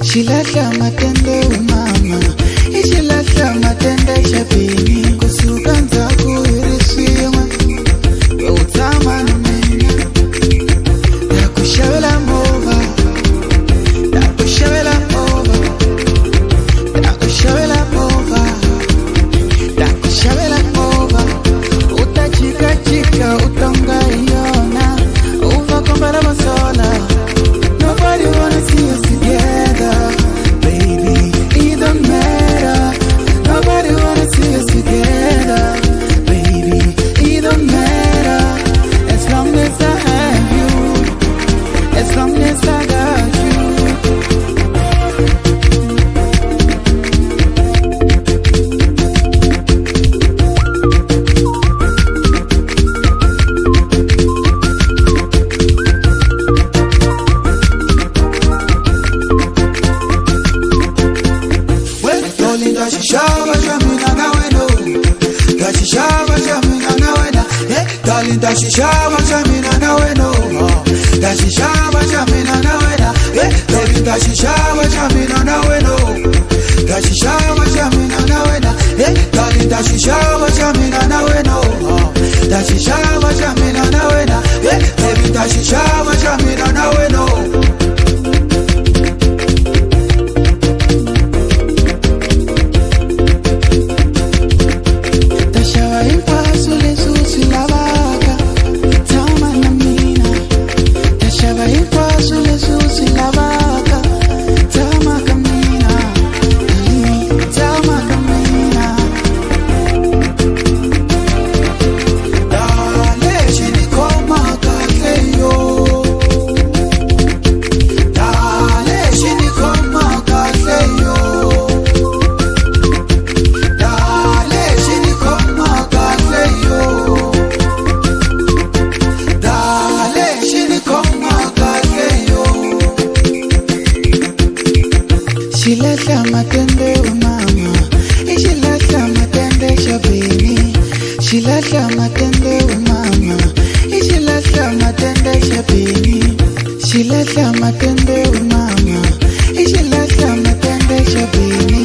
Shilahla matende we mama, ishilahla matende shabini. Kusukanza kuirisiwa, we utama na mena. Dakushabela mova, dakushabela mova, dakushabela mova, dakushabela mova. Utachika chika utonga iona, uva kombara masola. Nobody wanna see us together, baby, it don't matter. Nobody wanna see us together, baby, it don't matter. As long as I have you, as long as I got you. Dashishawa jamina na weno, dashishawa jamina na wena, baby dashishawa jamina na weno, dashishawa jamina na wena, darling dashishawa jamina na weno, dashishawa jamina na wena, baby dashishawa jamina na weno. Shilahla matende we mama, ishilahla matende shabini. Shilahla matende we mama, ishilahla matende shabini. Shilahla matende we mama, ishilahla matende shabini.